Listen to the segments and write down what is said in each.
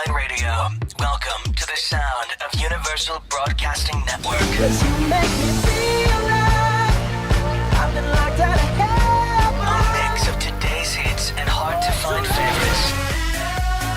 online radio. Welcome to the sound of Universal Broadcasting Network. 'Cause you make me feel like I've been locked out of heaven. A mix of today's hits and hard-to-find favorites,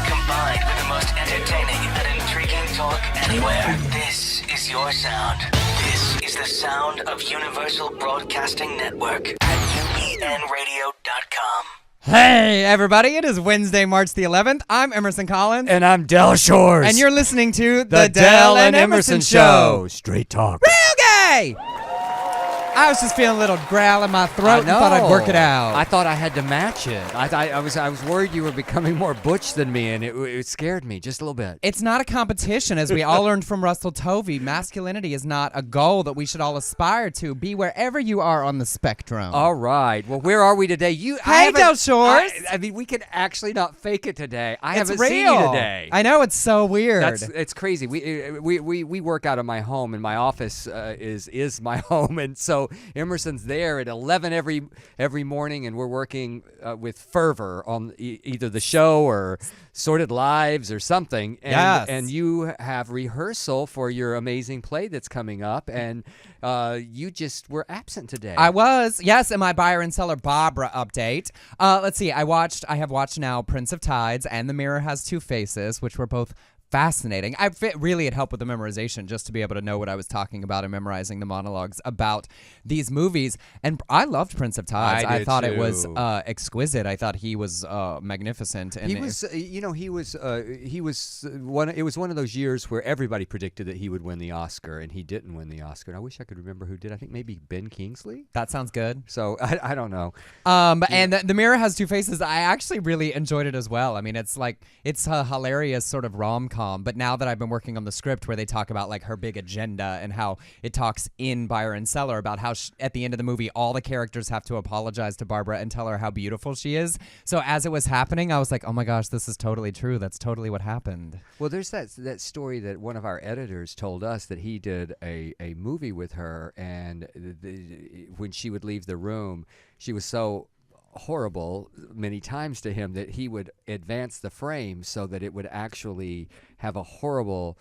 combined with the most entertaining and intriguing talk anywhere. This is your sound. This is the sound of Universal Broadcasting Network at UPNradio.com. Hey, everybody. It is Wednesday, March the 11th. I'm Emerson Collins. And I'm Del Shores. And you're listening to the Del and Emerson Show. Straight talk. Real gay! I was just feeling a little growl in my throat and thought I'd work it out. I thought I had to match it. I was worried you were becoming more butch than me, and it scared me just a little bit. It's not a competition, as we all learned from Russell Tovey. Masculinity is not a goal that we should all aspire to. Be wherever you are on the spectrum. All right. Well, where are we today? Hey, Del Shores. I mean, we can actually not fake it today. I It's haven't real. seen you today. I know, it's so weird. It's crazy. We work out of my home, and my office is my home, and so Emerson's there at 11 every morning, and we're working with fervor on either the show or Sorted Lives or something. And, yes. And you have rehearsal for your amazing play that's coming up, and you just were absent today. I was, yes, in my buyer and seller Barbara update. Let's see, I have watched now Prince of Tides and The Mirror Has Two Faces, which were both fascinating. Really, it helped with the memorization just to be able to know what I was talking about and memorizing the monologues about these movies. And I loved Prince of Tides. I thought it was exquisite. I thought he was magnificent. And he was, it was one of those years where everybody predicted that he would win the Oscar, and he didn't win the Oscar. And I wish I could remember who did. I think maybe Ben Kingsley. That sounds good. So I don't know. And the Mirror Has Two Faces. I actually really enjoyed it as well. I mean, it's a hilarious sort of rom-com. But now that I've been working on the script where they talk about like her big agenda and how it talks in Buyer and Seller about how at the end of the movie all the characters have to apologize to Barbara and tell her how beautiful she is. So as it was happening, I was like, oh my gosh, this is totally true. That's totally what happened. Well, there's that story that one of our editors told us that he did a movie with her, and when she would leave the room, she was so horrible many times to him that he would advance the frame so that it would actually have a horrible,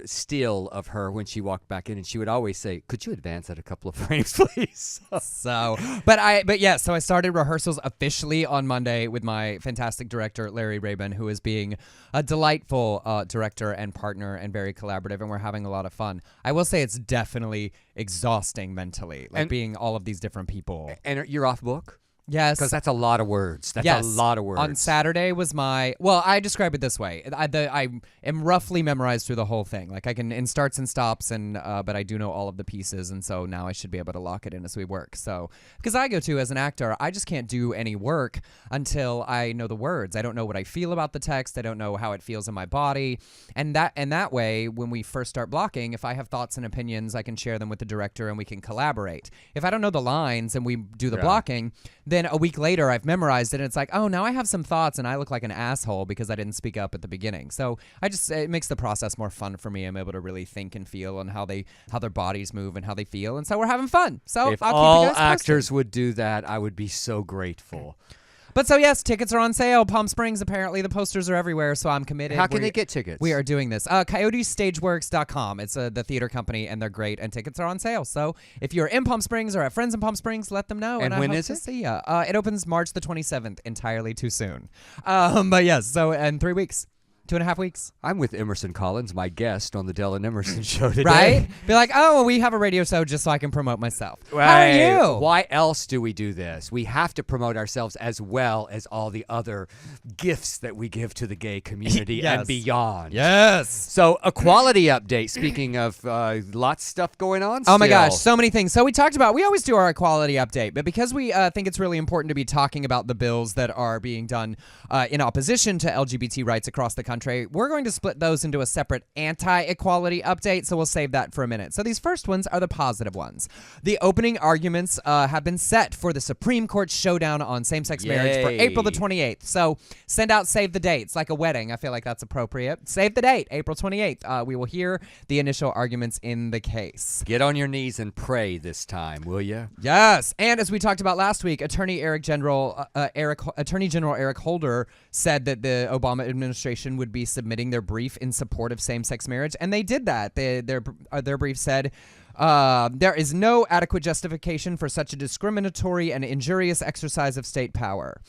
still of her when she walked back in, and she would always say, "Could you advance that a couple of frames, please?" So I started rehearsals officially on Monday with my fantastic director Larry Rabin, who is being a delightful director and partner and very collaborative, and we're having a lot of fun. I will say it's definitely exhausting mentally, being all of these different people. And you're off book? Yes. Because that's a lot of words. That's a lot of words. On Saturday was I describe it this way. I am roughly memorized through the whole thing. Like I can in starts and stops, but I do know all of the pieces, and so now I should be able to lock it in as we work. So, because as an actor, I just can't do any work until I know the words. I don't know what I feel about the text. I don't know how it feels in my body. And that way, when we first start blocking, if I have thoughts and opinions, I can share them with the director and we can collaborate. If I don't know the lines and we do the blocking, then a week later, I've memorized it, and it's like, oh, now I have some thoughts, and I look like an asshole because I didn't speak up at the beginning. So it makes the process more fun for me. I'm able to really think and feel on how their bodies move and how they feel, and so we're having fun. So if I'll keep all you guys posted. actors would do that, I would be so grateful. But so yes, tickets are on sale. Palm Springs, apparently the posters are everywhere, so I'm committed. How can they get tickets? We are doing this. CoyotesStageworks.com. It's the theater company, and they're great, and tickets are on sale. So if you're in Palm Springs or have friends in Palm Springs, let them know. And when is it? See ya. It opens March the 27th, entirely too soon. But yes, so in 3 weeks. 2.5 weeks. I'm with Emerson Collins, my guest on the Del and Emerson Show today. Right? Be like, oh, well, we have a radio show just so I can promote myself. Right. How are you? Why else do we do this? We have to promote ourselves as well as all the other gifts that we give to the gay community and beyond. Yes. So, equality update. Speaking of lots of stuff going on still. Oh my gosh, so many things. So we always do our equality update, but because we think it's really important to be talking about the bills that are being done in opposition to LGBT rights across the country, we're going to split those into a separate anti-equality update, so we'll save that for a minute. So these first ones are the positive ones. The opening arguments have been set for the Supreme Court showdown on same-sex marriage for April the 28th. So send out save the dates, like a wedding. I feel like that's appropriate. Save the date, April 28th. We will hear the initial arguments in the case. Get on your knees and pray this time, will you? Yes. And as we talked about last week, Attorney General Eric Holder said that the Obama administration would would be submitting their brief in support of same-sex marriage, and they did that. Their brief said, there is no adequate justification for such a discriminatory and injurious exercise of state power.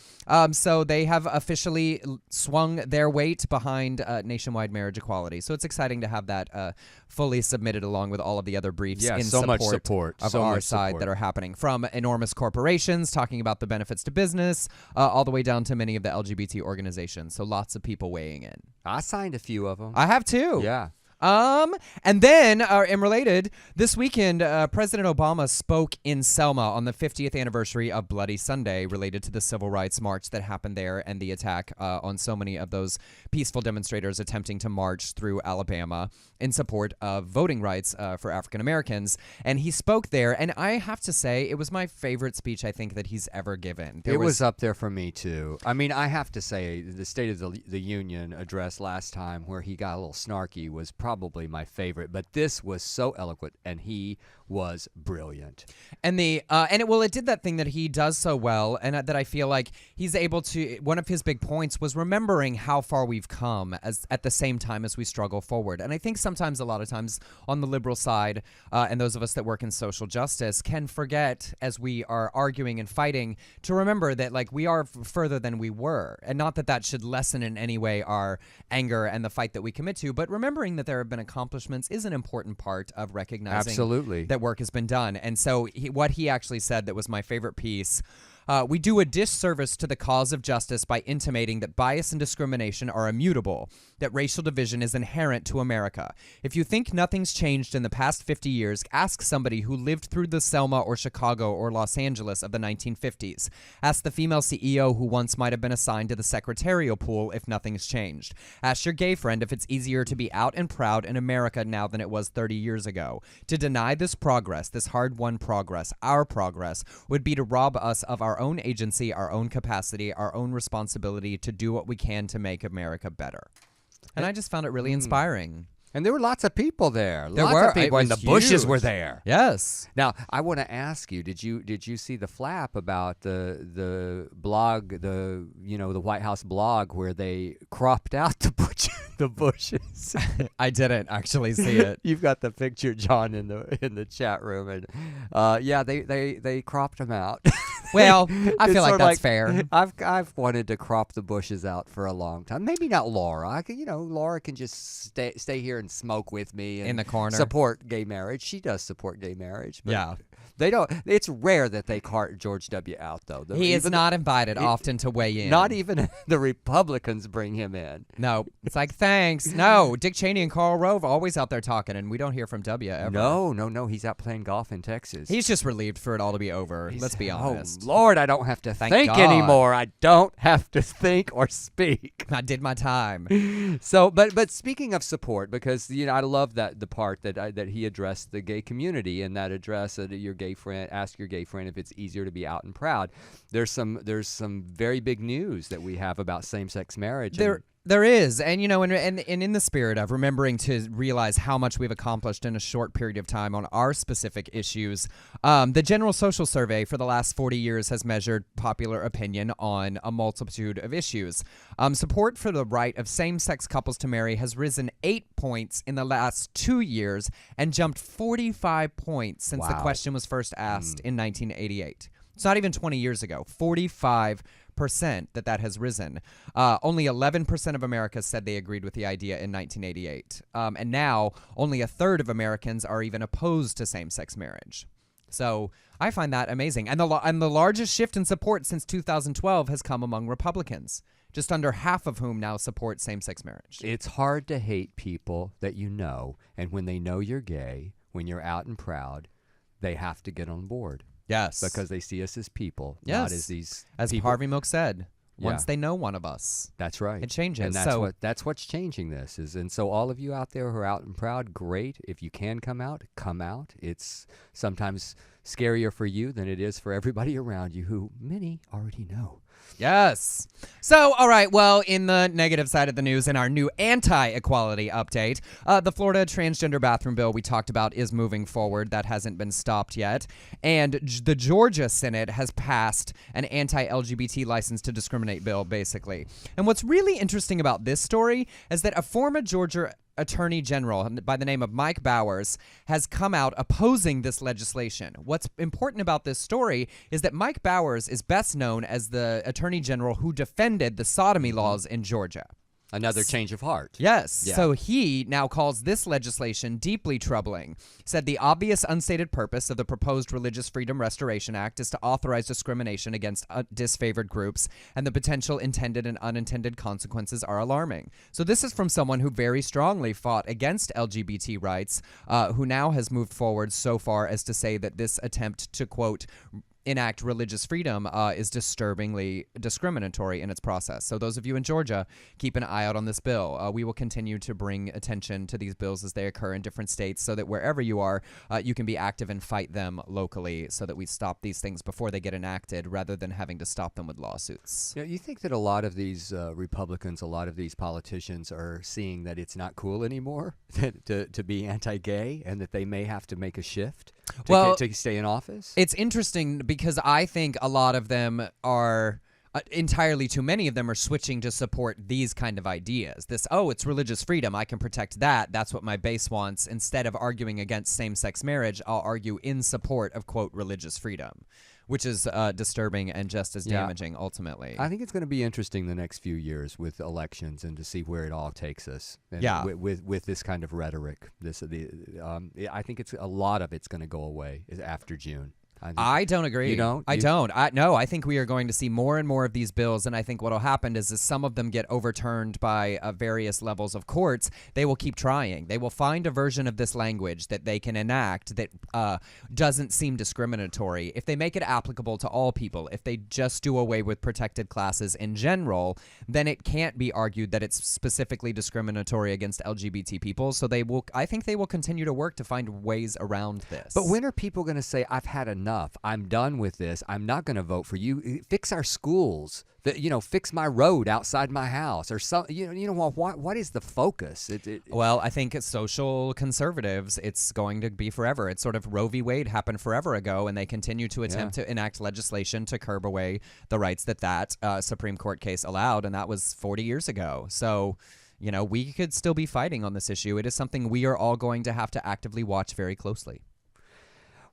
So they have officially swung their weight behind nationwide marriage equality. So it's exciting to have that fully submitted along with all of the other briefs in so much support of our side that are happening, from enormous corporations talking about the benefits to business all the way down to many of the LGBT organizations. So lots of people weighing in. I signed a few of them. I have too. Yeah. And then, and related, this weekend, President Obama spoke in Selma on the 50th anniversary of Bloody Sunday, related to the civil rights march that happened there and the attack on so many of those peaceful demonstrators attempting to march through Alabama in support of voting rights for African Americans. And he spoke there, and I have to say, it was my favorite speech I think that he's ever given. It was up there for me too. I mean, I have to say, the State of the Union address last time, where he got a little snarky, was probably my favorite, but this was so eloquent, and he was brilliant. And it did that thing that he does so well, and that I feel like he's able to. One of his big points was remembering how far we've come at the same time as we struggle forward. And I think sometimes, a lot of times, on the liberal side, and those of us that work in social justice can forget, as we are arguing and fighting, to remember that like we are further than we were, and not that should lessen in any way our anger and the fight that we commit to, but remembering that there have been accomplishments is an important part of recognizing Absolutely. that work has been done. And so what he actually said that was my favorite piece: we do a disservice to the cause of justice by intimating that bias and discrimination are immutable, that racial division is inherent to America. If you think nothing's changed in the past 50 years, ask somebody who lived through the Selma or Chicago or Los Angeles of the 1950s. Ask the female CEO who once might have been assigned to the secretarial pool if nothing's changed. Ask your gay friend if it's easier to be out and proud in America now than it was 30 years ago. To deny this progress, this hard-won progress, our progress, would be to rob us of our own agency, our own capacity, our own responsibility to do what we can to make America better. And I just found it really inspiring. And there were lots of people there. There lots were. of people, It and the was Bushes huge. were there. Yes. Now, I want to ask you: Did you see the flap about the blog, the White House blog, where they cropped out the Bushes? I didn't actually see it. You've got the picture, John, in the chat room, and they cropped them out. Well, I feel It's like sort that's of fair. I've wanted to crop the Bushes out for a long time. Maybe not Laura. Laura can just stay here and smoke with me and In the corner. support gay marriage. She does support gay marriage. But Yeah. they don't. It's rare that they cart George W. out, though. He is Even not invited often to weigh in. Not even the Republicans bring him in. No. It's like, thanks. No. Dick Cheney and Karl Rove always out there talking, and we don't hear from W ever. No. He's out playing golf in Texas. He's just relieved for it all to be over. Let's be honest. Oh, Lord, I don't have to Thank think God. anymore. I don't have to think or speak. I did my time. So, but speaking of support, because I love the part that he addressed the gay community in that address. Your gay friend, ask your gay friend if it's easier to be out and proud. There's some very big news that we have about same-sex marriage. There is, and and in the spirit of remembering to realize how much we've accomplished in a short period of time on our specific issues, the General Social Survey for the last 40 years has measured popular opinion on a multitude of issues. Support for the right of same-sex couples to marry has risen 8 points in the last 2 years and jumped 45 points since the Wow. question was first asked in 1988. It's not even 20 years ago. 45% that has risen. Only 11% of America said they agreed with the idea in 1988. And now only a third of Americans are even opposed to same-sex marriage. So I find that amazing. And the largest shift in support since 2012 has come among Republicans, just under half of whom now support same-sex marriage. It's hard to hate people that you know, and when they know you're gay, when you're out and proud, they have to get on board. Yes. Because they see us as people, Yes. not as these As people. Harvey Milk said, once Yeah. they know one of us, That's right. it changes. And So- that's what's changing this and so all of you out there who are out and proud, great. If you can come out, come out. It's sometimes scarier for you than it is for everybody around you, who many already know. Yes. So, all right, well, in the negative side of the news, in our new anti-equality update, the Florida transgender bathroom bill we talked about is moving forward. That hasn't been stopped yet. And the Georgia Senate has passed an anti-LGBT license to discriminate bill, basically. And what's really interesting about this story is that a former Georgia Attorney General by the name of Mike Bowers has come out opposing this legislation. What's important about this story is that Mike Bowers is best known as the Attorney General who defended the sodomy laws in Georgia. Another change of heart. Yes. Yeah. So he now calls this legislation deeply troubling. Said the obvious unstated purpose of the proposed Religious Freedom Restoration Act is to authorize discrimination against disfavored groups, and the potential intended and unintended consequences are alarming. So this is from someone who very strongly fought against LGBT rights, who now has moved forward so far as to say that this attempt to, quote, enact religious freedom is disturbingly discriminatory in its process. So those of you in Georgia, keep an eye out on this bill. We will continue to bring attention to these bills as they occur in different states so that wherever you are, you can be active and fight them locally so that we stop these things before they get enacted rather than having to stop them with lawsuits. Yeah, you think that a lot of these Republicans, a lot of these politicians are seeing that it's not cool anymore to be anti-gay and that they may have to make a shift to stay in office? It's interesting because I think a lot of them are entirely too many of them are switching to support these kind of ideas. It's religious freedom. I can protect that. That's what my base wants. Instead of arguing against same-sex marriage, I'll argue in support of, quote, religious freedom, which is disturbing and just as damaging ultimately. I think it's going to be interesting the next few years with elections and to see where it all takes us. And with this kind of rhetoric, I think a lot of it's going to go away after June. I don't agree. You don't? I think we are going to see more and more of these bills, and I think what will happen is some of them get overturned by various levels of courts. They will keep trying. They will find a version of this language that they can enact that doesn't seem discriminatory. If they make it applicable to all people, if they just do away with protected classes in general, then it can't be argued that it's specifically discriminatory against LGBT people. So I think they will continue to work to find ways around this. But when are people going to say, I've had enough? I'm done with this. I'm not going to vote for you. Fix our schools. Fix my road outside my house, or some. What is the focus? Well, I think as social conservatives, it's going to be forever. It's sort of Roe v. Wade happened forever ago, and they continue to attempt to enact legislation to curb away the rights that Supreme Court case allowed, and that was 40 years ago. So, we could still be fighting on this issue. It is something we are all going to have to actively watch very closely.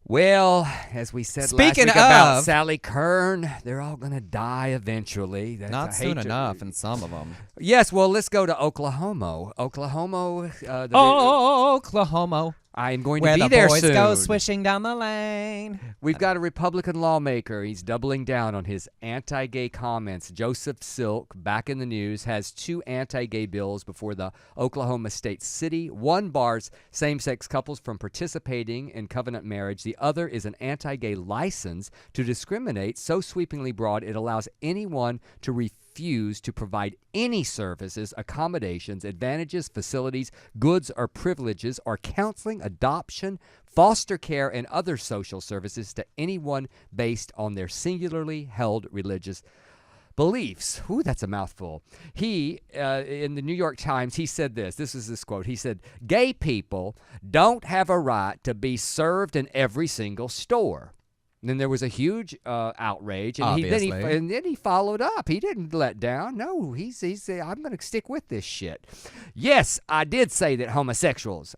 Well, as we said last week about Sally Kern, they're all going to die eventually. Not soon enough in some of them. Yes, well, let's go to Oklahoma. Oklahoma. I am going to be there soon. Where the boys go swishing down the lane. We've got a Republican lawmaker. He's doubling down on his anti-gay comments. Joseph Silk, back in the news, has 2 anti-gay bills before the Oklahoma State City. One bars same-sex couples from participating in covenant marriage. The other is an anti-gay license to discriminate so sweepingly broad it allows anyone to refuse to provide any services, accommodations, advantages, facilities, goods, or privileges, or counseling, adoption, foster care, and other social services to anyone based on their singularly held religious beliefs. Ooh, that's a mouthful. He, in the New York Times, he said this. This is this quote. He said, "Gay people don't have a right to be served in every single store." And then there was a huge outrage, and then he followed up. He didn't let down. No, he said, "I'm going to stick with this shit." Yes, I did say that homosexuals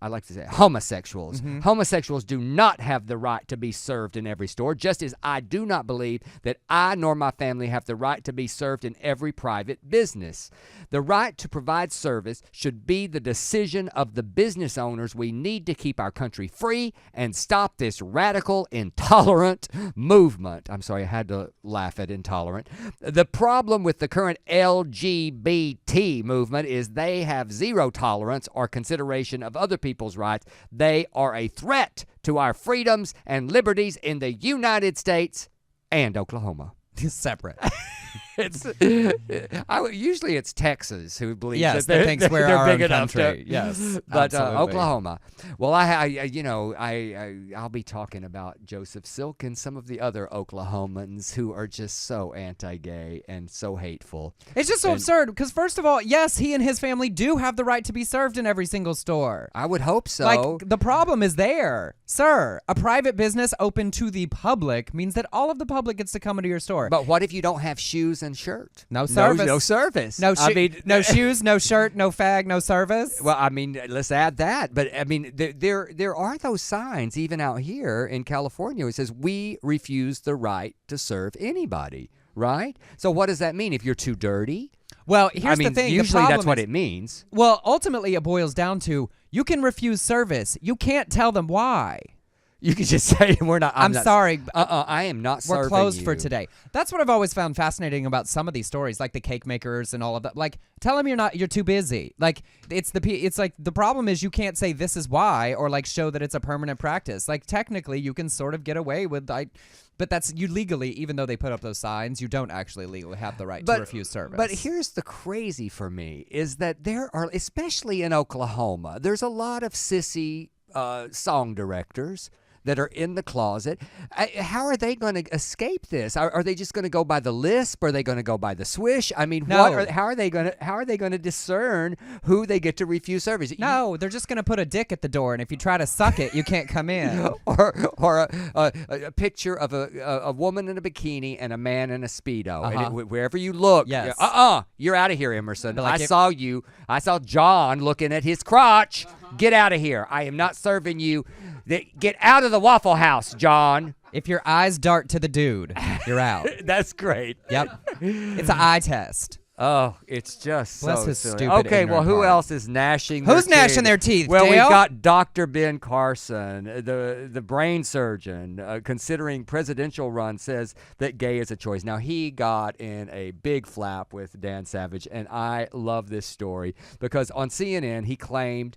do not have the right to be served in every store, just as I do not believe that I nor my family have the right to be served in every private business. The right to provide service should be the decision of the business owners. We need to keep our country free and stop this radical, intolerant movement. I'm sorry, I had to laugh at intolerant. The problem with the current LGBT movement is they have zero tolerance or consideration of other people's rights. They are a threat to our freedoms and liberties in the United States and Oklahoma. Separate. Usually it's Texas who believes Yes, that that thinks we're they're our big own enough country. to, Yes, but absolutely. Oklahoma. Well, I'll be talking about Joseph Silk and some of the other Oklahomans who are just so anti-gay and so hateful. It's just so absurd because, first of all, yes, he and his family do have the right to be served in every single store. I would hope so. Like, the problem is there. Sir, a private business open to the public means that all of the public gets to come into your store. But what if you don't have shoes and shirt? No service. No service. No, I mean, no shoes, no shirt, no fag, no service. Well, I mean, let's add that. But I mean, there are those signs even out here in California. It says we refuse the right to serve anybody. Right. So what does that mean? If you're too dirty? Well, here's the thing. Usually the that's what is, it means. Well, ultimately, it boils down to you can refuse service. You can't tell them why. You can just say we're not. I'm sorry. I am not serving We're closed you. for today. That's what I've always found fascinating about some of these stories, like the cake makers and all of that. Like, tell them you're too busy. Like, it's like the problem is you can't say this is why or like show that it's a permanent practice. Like, technically, you can sort of get away with but that's you legally, even though they put up those signs, you don't actually legally have the right to refuse service. But here's the crazy for me is that there are, especially in Oklahoma, there's a lot of sissy song directors that are in the closet. How are they going to escape this? Are they just going to go by the lisp? Are they going to go by the swish? I mean, No. how are they going to discern who they get to refuse service? no, they're just going to put a dick at the door, and if you try to suck it, you can't come in. or a picture of a woman in a bikini and a man in a Speedo. And wherever you look, Yes. you're out of here, Emerson. Like I saw John looking at his crotch. Get out of here. I am not serving you. Get out of the Waffle House, John. If your eyes dart to the dude, you're out. That's great. Yep. It's an eye test. Oh, it's just Bless so his silly. stupid, Okay, well, ignorant who heart. else is gnashing Who's their gnashing teeth? their teeth, Well, we've Dale? got Dr. Ben Carson, the brain surgeon, considering presidential run, says that gay is a choice. Now, he got in a big flap with Dan Savage, and I love this story because on CNN, he claimed,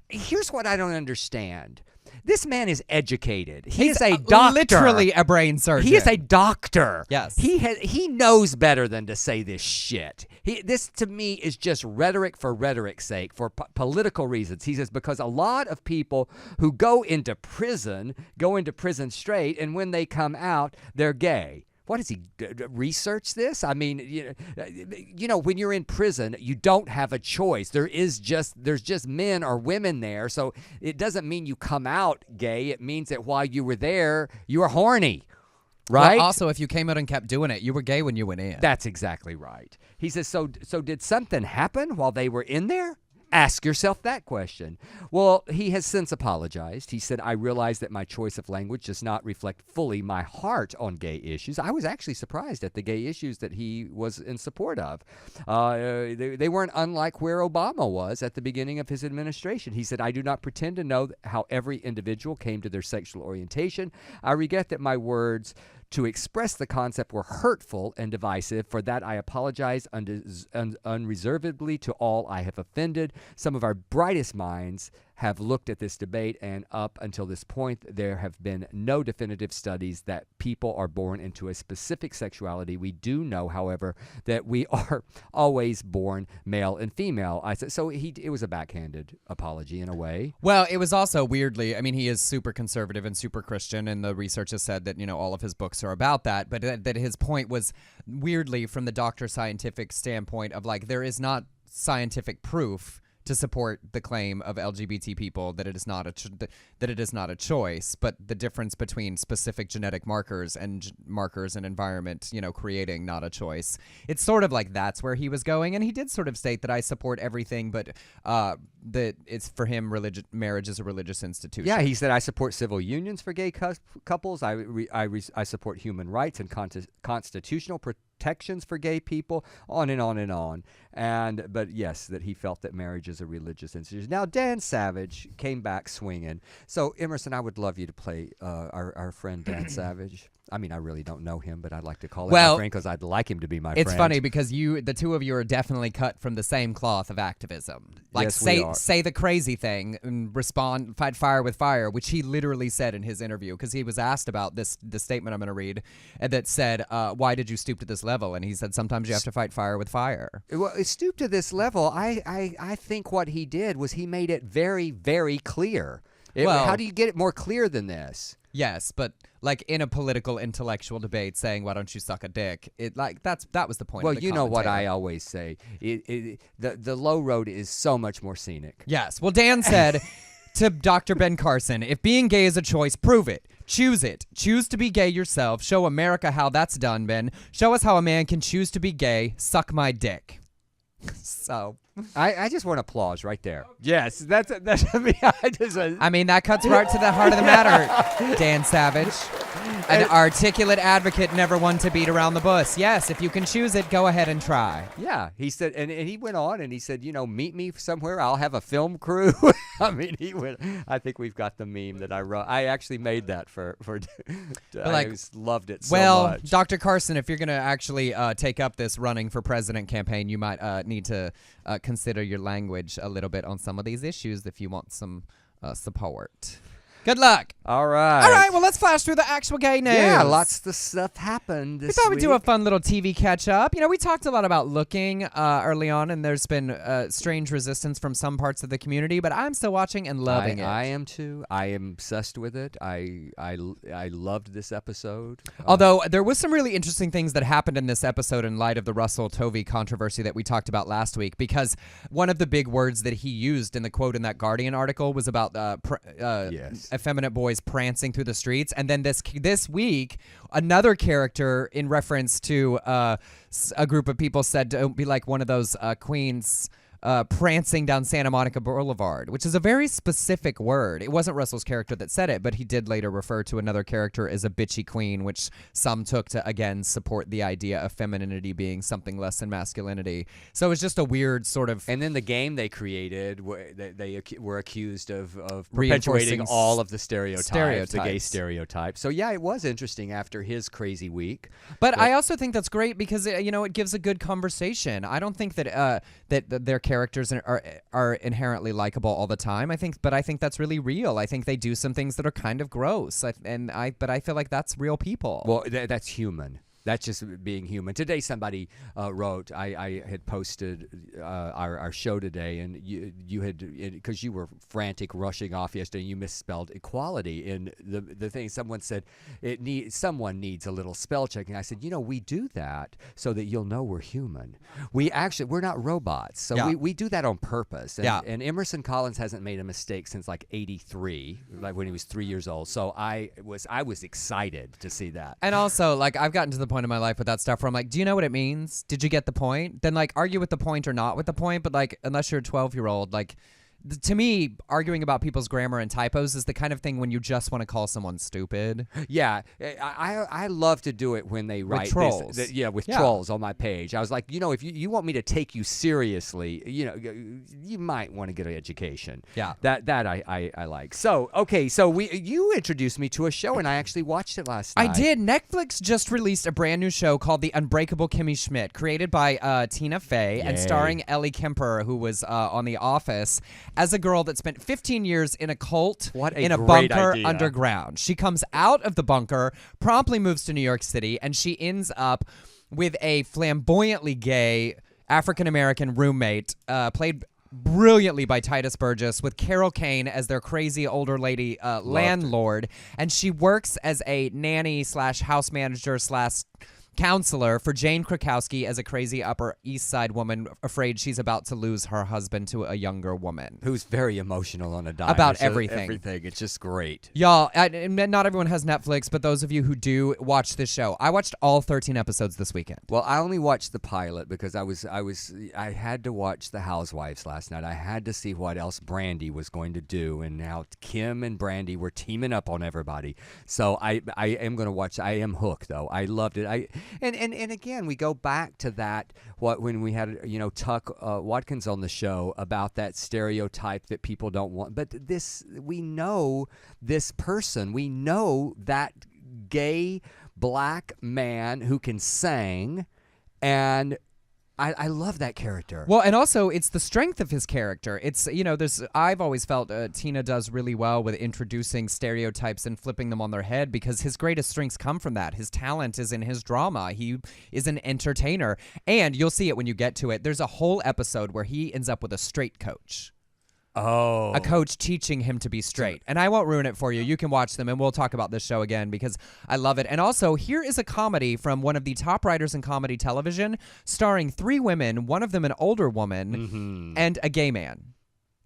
here's what I don't understand. This man is educated. He is a doctor. Literally a brain surgeon. He is a doctor. Yes. He knows better than to say this shit. This to me is just rhetoric for rhetoric's sake, for political reasons. He says because a lot of people who go into prison straight, and when they come out, they're gay. What does he research this? I mean, you know, when you're in prison, you don't have a choice. There's just men or women there. So it doesn't mean you come out gay. It means that while you were there, you were horny, right? Well, also, if you came out and kept doing it, you were gay when you went in. That's exactly right. He says, so did something happen while they were in there? Ask yourself that question. Well, he has since apologized. He said, I realize that my choice of language does not reflect fully my heart on gay issues. I was actually surprised at the gay issues that he was in support of. They weren't unlike where Obama was at the beginning of his administration. He said, I do not pretend to know how every individual came to their sexual orientation. I regret that my words to express the concept were hurtful and divisive. For that, I apologize unreservedly to all I have offended. Some of our brightest minds have looked at this debate, and up until this point, there have been no definitive studies that people are born into a specific sexuality. We do know, however, that we are always born male and female. I said so. It was a backhanded apology in a way. Well, it was also weirdly, I mean, he is super conservative and super Christian, and the research has said that, you know, all of his books are about that, but that his point was weirdly from the doctor scientific standpoint of like, there is not scientific proof to support the claim of LGBT people that it is not a choice, but the difference between specific genetic markers and markers and environment, you know, creating not a choice. It's sort of like that's where he was going, and he did sort of state that I support everything, but that it's for him, marriage is a religious institution. Yeah, he said I support civil unions for gay couples. I support human rights and constitutional protections for gay people, on and on and on. But yes, that he felt that marriage is a religious institution. Now, Dan Savage came back swinging. So, Emerson, I would love you to play our friend Dan Savage. I mean, I really don't know him, but I'd like to call him Well, my friend because I'd like him to be my It's friend. funny because the two of you are definitely cut from the same cloth of activism. Like Yes, we are. say the crazy thing and respond, fight fire with fire, which he literally said in his interview because he was asked about the statement I'm going to read that said, "Why did you stoop to this level?" And he said, "Sometimes you have to fight fire with fire." Well, it stooped to this level. I think what he did was he made it very, very clear. Well- How do you get it more clear than this? Yes, but like in a political intellectual debate, saying "Why don't you suck a dick?" It like that was the point. Well, of the you know what I commentator. always say. The low road is so much more scenic. Yes. Well, Dan said to Dr. Ben Carson, if being gay is a choice, prove it. Choose it. Choose to be gay yourself. Show America how that's done, Ben. Show us how a man can choose to be gay. Suck my dick. So, I just want applause right there. Yes, that's I mean, I mean, that cuts right to the heart of the matter, Dan Savage. An articulate advocate, never one to beat around the bush. Yes, if you can choose it, go ahead and try. yeah. He said, and he went on and he said, meet me somewhere. I'll have a film crew. I mean, he went. I think we've got the meme that I wrote. I actually made that for. I just loved it so Well, much. Dr. Carson, if you're going to actually take up this running for president campaign, you might need to consider your language a little bit on some of these issues if you want some support. Good luck. All right. All right, well, let's flash through the actual gay news. Yeah, lots of stuff happened this We thought we'd do a week. fun little TV catch-up. We talked a lot about looking early on, and there's been strange resistance from some parts of the community, but I'm still watching and loving it. I am too. I am obsessed with it. I loved this episode. Although there was some really interesting things that happened in this episode in light of the Russell Tovey controversy that we talked about last week, because one of the big words that he used in the quote in that Guardian article was about Yes. effeminate boys prancing through the streets, and then this week another character in reference to a group of people said don't be like one of those queens prancing down Santa Monica Boulevard, which is a very specific word. It wasn't Russell's character that said it, but he did later refer to another character as a bitchy queen, which some took to, again, support the idea of femininity being something less than masculinity. So it's just a weird sort of... And then the game they created, they were accused of Reinforcing perpetuating all of the stereotypes, the gay stereotypes. stereotypes. So yeah, it was interesting after his crazy week. But I also think that's great because it gives a good conversation. I don't think that that their characters are inherently likable all the time. I think that's really real. I think they do some things that are kind of gross. But I feel like that's real people. Well, that's human. That's just being human. Today, somebody wrote. I had posted our show today, and you had, because you were frantic rushing off yesterday. You misspelled equality in the thing. Someone said someone needs a little spell checking. I said, we do that so that you'll know we're human. We're not robots, so Yeah. we do that on purpose. And, Yeah. and Emerson Collins hasn't made a mistake since like '83, like when he was 3 years old. So I was excited to see that. And also, like, I've gotten to the point in my life with that stuff where I'm like, do you know what it means? Did you get the point? Then, like, argue with the point or not with the point. But, like, unless you're a 12-year-old, like, to me, arguing about people's grammar and typos is the kind of thing when you just want to call someone stupid. Yeah, I love to do it when they write trolls. with Yeah. trolls on my page. I was like, if you want me to take you seriously, you might want to get an education. Yeah. That I like. So okay, so you introduced me to a show and I actually watched it last night. I did. Netflix just released a brand new show called The Unbreakable Kimmy Schmidt, created by Tina Fey and Yay. starring Ellie Kemper, who was on The Office, as a girl that spent 15 years in a cult What a in a great bunker idea. underground. She comes out of the bunker, promptly moves to New York City, and she ends up with a flamboyantly gay African-American roommate, played brilliantly by Titus Burgess, with Carol Kane as their crazy older lady landlord. And she works as a nanny / house manager / counselor for Jane Krakowski as a crazy Upper East Side woman afraid she's about to lose her husband to a younger woman. Who's very emotional on a dime. About So everything. Everything. It's just great. Y'all, and not everyone has Netflix, but those of you who do, watch this show. I watched all 13 episodes this weekend. Well, I only watched the pilot because I had to watch The Housewives last night. I had to see what else Brandy was going to do, and how Kim and Brandy were teaming up on everybody. So I am going to watch. I am hooked though. I loved it. And again, we go back to that when we had Tuck Watkins on the show about that stereotype that people don't want. But we know this person. We know that gay black man who can sing, and I love that character. Well, and also it's the strength of his character. It's, I've always felt Tina does really well with introducing stereotypes and flipping them on their head, because his greatest strengths come from that. His talent is in his drama. He is an entertainer. And you'll see it when you get to it. There's a whole episode where he ends up with a straight coach. Oh. A coach teaching him to be straight. And I won't ruin it for you. You can watch them, and we'll talk about this show again because I love it. And also, here is a comedy from one of the top writers in comedy television, starring 3 women, one of them an older woman, and a gay man.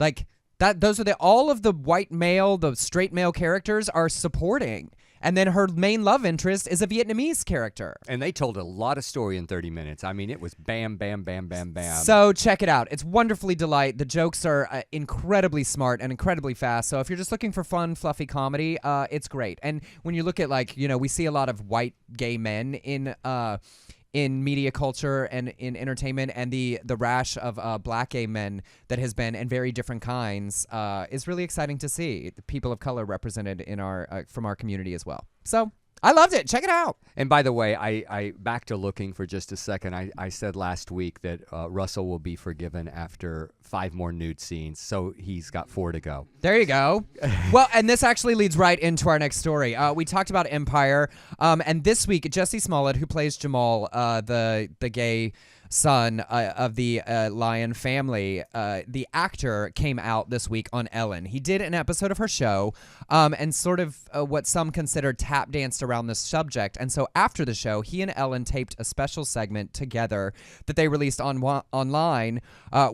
Like, those are all of the white male, the straight male characters are supporting. And then her main love interest is a Vietnamese character. And they told a lot of story in 30 minutes. I mean, it was bam, bam, bam, bam, bam. So check it out. It's wonderfully delight. The jokes are incredibly smart and incredibly fast. So if you're just looking for fun, fluffy comedy, it's great. And when you look at, we see a lot of white gay men in media culture and in entertainment, and the rash of black gay men that has been, and very different kinds, is really exciting to see. The people of color represented in our from our community as well. So I loved it. Check it out. And by the way, I back to looking for just a second. I said last week that Russell will be forgiven after 5 more nude scenes, so he's got 4 to go. There you go. Well, and this actually leads right into our next story. We talked about Empire, and this week, Jesse Smollett, who plays Jamal, the gay son of the Lion family, the actor, came out this week on Ellen. He did an episode of her show, and sort of what some consider tap danced around this subject. And so after the show, he and Ellen taped a special segment together that they released online,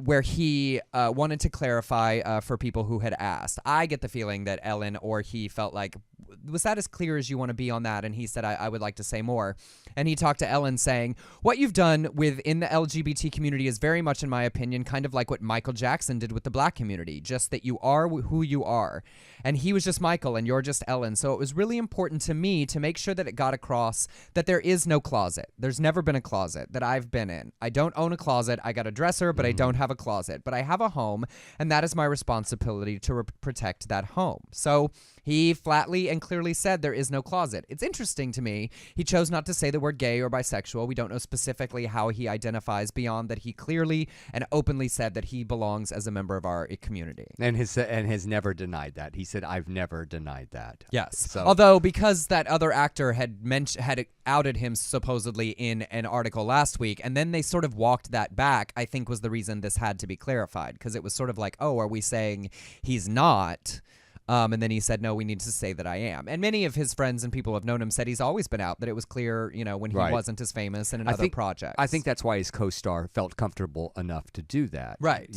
where he wanted to clarify for people who had asked. I get the feeling that Ellen or he felt like, was that as clear as you want to be on that? And he said, I would like to say more. And he talked to Ellen saying, what you've done within the LGBT community is very much, in my opinion, kind of like what Michael Jackson did with the black community, just that you are who you are. And he was just Michael and you're just Ellen. So it was really important to me to make sure that it got across that there is no closet. There's never been a closet that I've been in. I don't own a closet. I got a dresser, but I don't have a closet. But I have a home, and that is my responsibility to protect that home. So he flatly and clearly said there is no closet. It's interesting to me. He chose not to say the word gay or bisexual. We don't know specifically how he identifies beyond that he clearly and openly said that he belongs as a member of our community. And has never denied that. He said, I've never denied that. Yes. So, although because that other actor had outed him supposedly in an article last week, and then they sort of walked that back, I think was the reason this had to be clarified, because it was sort of like, oh, are we saying he's not? And then he said, no, we need to say that I am. And many of his friends and people who have known him said he's always been out, that it was clear, when he wasn't as famous and in other projects. I think that's why his co-star felt comfortable enough to do that. Right.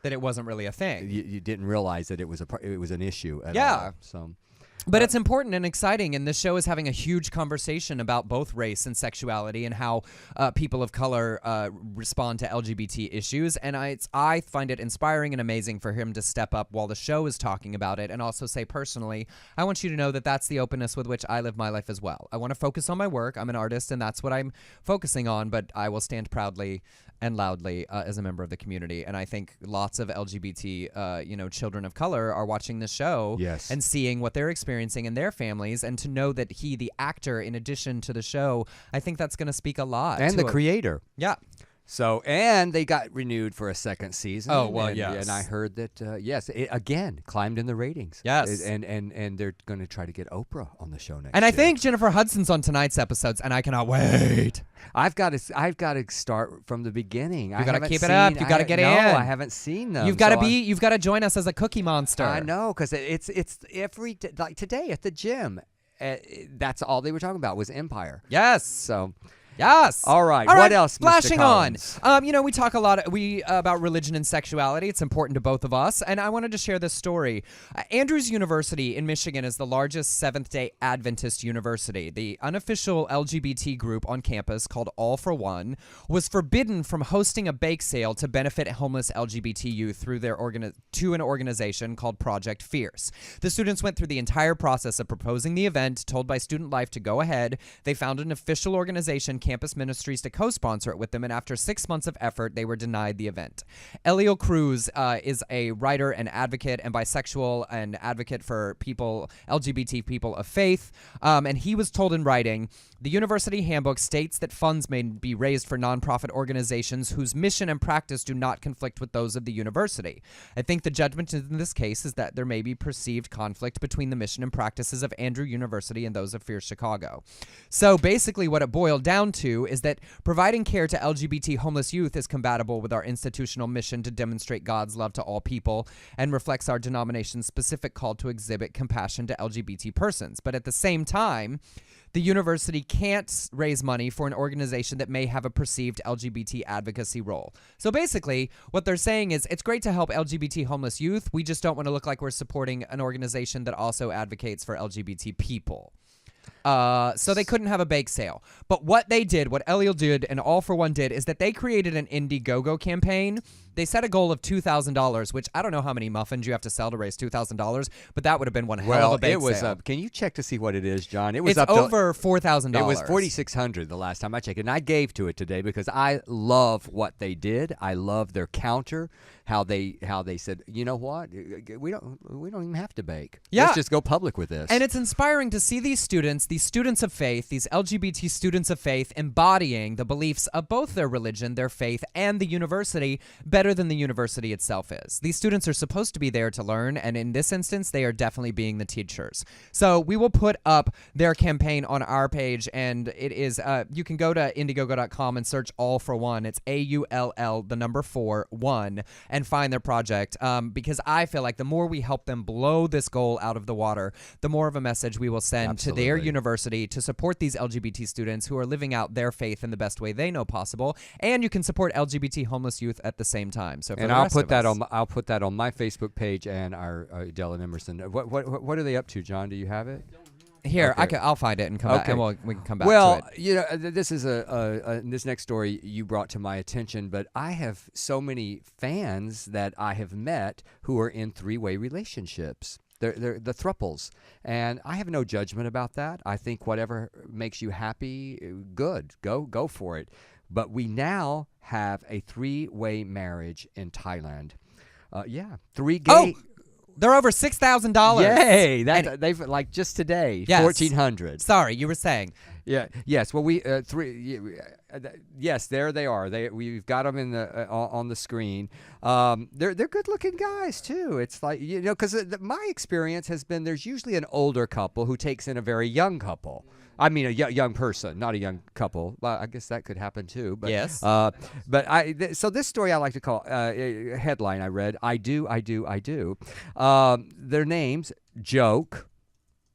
That it wasn't really a thing. You didn't realize that it was an issue at all. So. But it's important and exciting, and this show is having a huge conversation about both race and sexuality and how people of color respond to LGBT issues. And I find it inspiring and amazing for him to step up while the show is talking about it, and also say personally, I want you to know that that's the openness with which I live my life as well. I want to focus on my work. I'm an artist, and that's what I'm focusing on, but I will stand proudly and loudly as a member of the community. And I think lots of LGBT, children of color are watching this show and seeing what they're experiencing in their families, and to know that he, the actor, in addition to the show, I think that's going to speak a lot. And the creator. Yeah. So, and they got renewed for a second season. Oh, well, and, yes. And I heard that, it again climbed in the ratings. Yes. And they're going to try to get Oprah on the show next And year. I think Jennifer Hudson's on tonight's episodes, and I cannot wait. I've got to start from the beginning. You got to keep it up. You got to get in. No, I haven't seen them. You've got to join us as a cookie monster. I know, because it's every, like today at the gym, that's all they were talking about was Empire. Yes. So. Yes. All right. What else, Mr. Splashing on. Collins? We talk a lot about religion and sexuality. It's important to both of us, and I wanted to share this story. Andrews University in Michigan is the largest Seventh-day Adventist university. The unofficial LGBT group on campus, called All for One, was forbidden from hosting a bake sale to benefit homeless LGBT youth through to an organization called Project Fierce. The students went through the entire process of proposing the event, told by Student Life to go ahead. They found an official organization campus ministries to co-sponsor it with them, and after 6 months of effort, they were denied the event. Elio Cruz is a writer and advocate and bisexual and advocate for people, LGBT people of faith, and he was told in writing, the university handbook states that funds may be raised for nonprofit organizations whose mission and practice do not conflict with those of the university. I think the judgment in this case is that there may be perceived conflict between the mission and practices of Andrew University and those of Fierce Chicago. So basically what it boiled down to is that providing care to LGBT homeless youth is compatible with our institutional mission to demonstrate God's love to all people and reflects our denomination's specific call to exhibit compassion to LGBT persons. But at the same time, the university can't raise money for an organization that may have a perceived LGBT advocacy role. So basically, what they're saying is it's great to help LGBT homeless youth. We just don't want to look like we're supporting an organization that also advocates for LGBT people. So they couldn't have a bake sale. But what they did, what Elio did, and All for One did, is that they created an Indiegogo campaign. They set a goal of $2,000, which I don't know how many muffins you have to sell to raise $2,000, but that would have been one hell of a bake it was sale. up. Can you check to see what it is, John? It was It's up over $4,000. It was $4,600 the last time I checked, and I gave to it today because I love what they did. I love their counter, how they said, you know what, we don't even have to bake. Yeah. Let's just go public with this. And it's inspiring to see these students of faith, these LGBT students of faith, embodying the beliefs of both their religion, their faith, and the university better than the university itself is. These students are supposed to be there to learn, and in this instance, they are definitely being the teachers. So we will put up their campaign on our page, and it is, you can go to Indiegogo.com and search All for One. It's AULL, the number 4, 1, and find their project, because I feel like the more we help them blow this goal out of the water, the more of a message we will send to their university to support these LGBT students who are living out their faith in the best way they know possible. And you can support LGBT homeless youth at the same time. So, I'll put that on my Facebook page and our Dell and Emerson. What are they up to, John? Do you have it? Here, Okay. I'll find it and come back, and we can come back well, to it. you know, this is this next story you brought to my attention, but I have so many fans that I have met who are in three-way relationships. They're the thruples, and I have no judgment about that. I think whatever makes you happy, good, go for it. But we now have a three-way marriage in Thailand. Three gay. Oh, they're over $6,000. Yay! They've like just today, Yes. 1,400. Sorry, you were saying. Yeah. Yes. Well, we yes, there they are. We've got them in the on the screen. They're good-looking guys too. It's like, you know, because my experience has been there's usually an older couple who takes in a very young couple. I mean, a young person, not a young couple. Well, I guess that could happen too. But, Yes. So this story I like to call headline I read. I do. Their names Joke.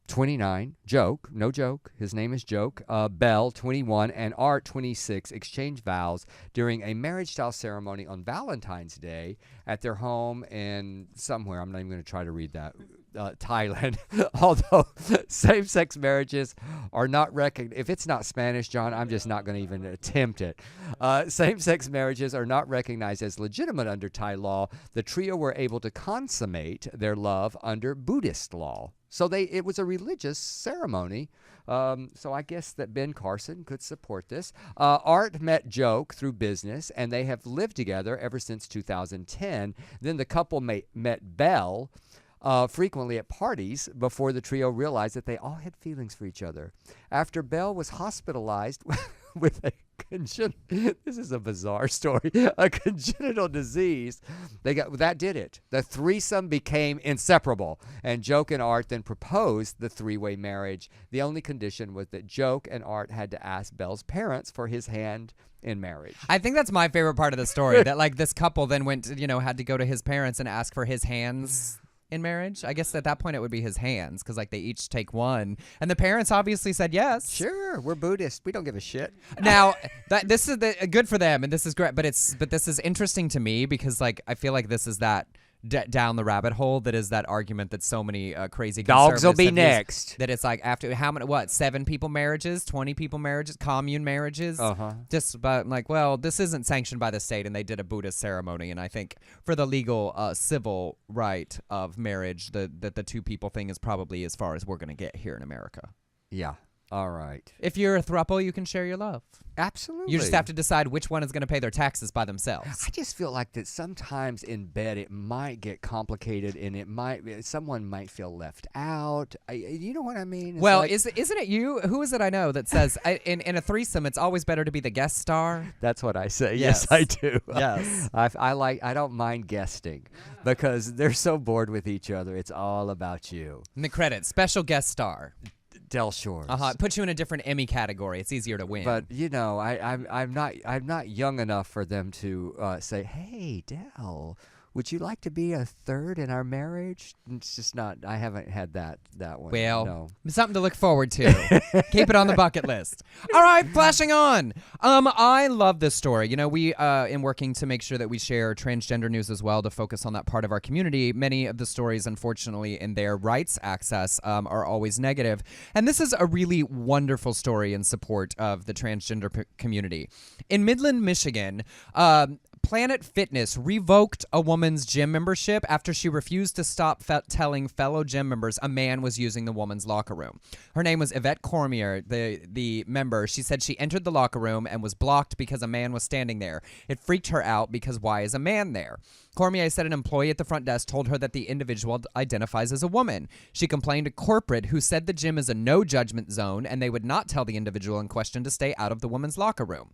29, Joke, no joke, his name is Joke, Bell, 21, and Art, 26, exchanged vows during a marriage-style ceremony on Valentine's Day at their home in somewhere, I'm not even going to try to read that, Thailand. Although same-sex marriages are not recognized. If it's not Spanish, John, I'm just not going to even attempt it. Same-sex marriages are not recognized as legitimate under Thai law. The trio were able to consummate their love under Buddhist law. So it was a religious ceremony. So I guess that Ben Carson could support this. Art met Joke through business, and they have lived together ever since 2010. Then the couple met Belle frequently at parties before the trio realized that they all had feelings for each other. After Belle was hospitalized with a this is a bizarre story, a congenital disease, that did it. The threesome became inseparable, and Joke and Art then proposed the three-way marriage. The only condition was that Joke and Art had to ask Belle's parents for his hand in marriage. I think that's my favorite part of the story, that like this couple then went, had to go to his parents and ask for his hands in marriage. I guess at that point it would be his hands, because like they each take one, and the parents obviously said yes. Sure, we're Buddhist. We don't give a shit. Now this is good for them, and this is great, but this is interesting to me because like I feel like this is that down the rabbit hole that is that argument that so many crazy dogs will be conservatives have used, next. that it's like after how many 7 people marriages, 20 people marriages, commune marriages. Just about like, well, this isn't sanctioned by the state, and they did a Buddhist ceremony, and I think for the legal civil right of marriage, that the 2 people thing is probably as far as we're gonna get here in America. Yeah. All right. If you're a throuple, you can share your love. Absolutely. You just have to decide which one is going to pay their taxes by themselves. I just feel like that sometimes in bed it might get complicated, and someone might feel left out. You know what I mean? It's Well, like, isn't it you? Who is it I know that says in a threesome it's always better to be the guest star? that's what I say. Yes. Yes, I do. Yes. I don't mind guesting because they're so bored with each other. It's all about you. In the credits, special guest star. Del Shores. It puts you in a different Emmy category. It's easier to win. But I'm not young enough for them to say, "Hey, Del, would you like to be a third in our marriage?" It's just not. I haven't had that one. Well, no. something to look forward to. Keep it on the bucket list. All right, flashing on. I love this story. You know, we in working to make sure that we share transgender news as well to focus on that part of our community. Many of the stories, unfortunately, in their rights access are always negative. And this is a really wonderful story in support of the transgender community. In Midland, Michigan, Planet Fitness revoked a woman's gym membership after she refused to stop telling fellow gym members a man was using the woman's locker room. Her name was Yvette Cormier, the member. She said she entered the locker room and was blocked because a man was standing there. It freaked her out because why is a man there? Cormier said an employee at the front desk told her that the individual identifies as a woman. She complained to corporate, who said the gym is a no-judgment zone and they would not tell the individual in question to stay out of the woman's locker room.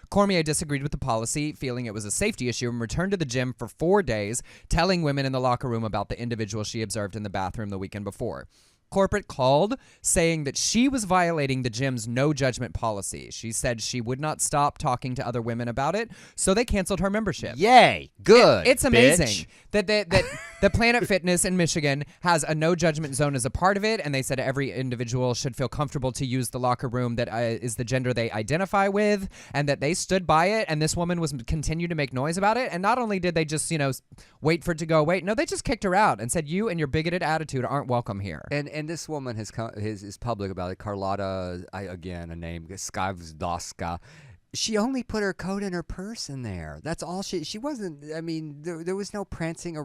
Cormier disagreed with the policy, feeling it was a safety issue, and returned to the gym for 4 days, telling women in the locker room about the individual she observed in the bathroom the weekend before. Corporate called, saying that she was violating the gym's no-judgment policy. She said she would not stop talking to other women about it, so they canceled her membership. Yay! Good. It's amazing bitch. that the Planet Fitness in Michigan has a no-judgment zone as a part of it, and they said every individual should feel comfortable to use the locker room that is the gender they identify with, and that they stood by it, and this woman was continued to make noise about it, and not only did they just, wait for it to go away, no, they just kicked her out and said, you and your bigoted attitude aren't welcome here. And this woman is public about it. Carlotta, again, a name, Skavdoska. She only put her coat in her purse in there. That's all she wasn't, there was no prancing.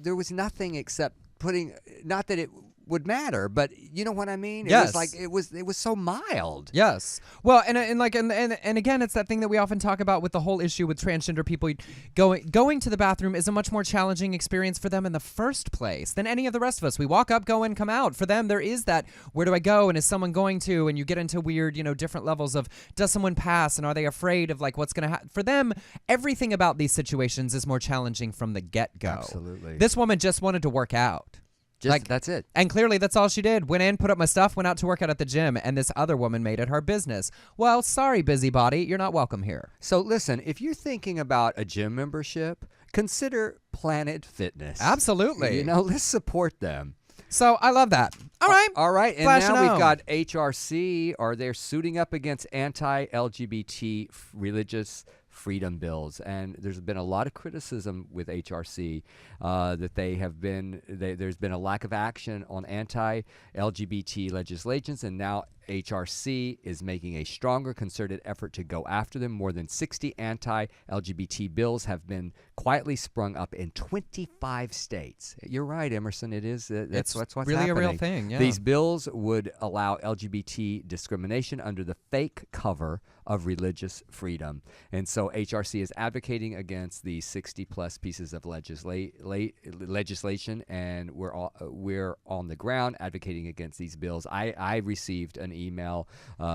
There was nothing except putting, not that it would matter, but you know what I mean? It Yes. was like, it was so mild. Yes. Well, and again, it's that thing that we often talk about with the whole issue with transgender people. Going to the bathroom is a much more challenging experience for them in the first place than any of the rest of us. We walk up, go in, come out. For them, there is that, where do I go? And is someone going to? And you get into weird, different levels of, does someone pass? And are they afraid of what's going to happen? For them, everything about these situations is more challenging from the get-go. Absolutely. This woman just wanted to work out. That's it. And clearly that's all she did. Went in, put up my stuff, went out to work out at the gym, and this other woman made it her business. Well, sorry, busybody, you're not welcome here. So listen, if you're thinking about a gym membership, consider Planet Fitness. Absolutely. Let's support them. So I love that. All right. All right. And Flashing now we've home. got HRC. They're suiting up against anti-LGBT religious freedom bills, and there's been a lot of criticism with HRC that there's been a lack of action on anti-LGBT legislations, and now HRC is making a stronger concerted effort to go after them. More than 60 anti-LGBT bills have been quietly sprung up in 25 states. You're right, Emerson. It is. That's what's really happening. a real thing. Yeah. These bills would allow LGBT discrimination under the fake cover of religious freedom. And so HRC is advocating against the 60-plus pieces of legislation, and we're on the ground advocating against these bills. I received an email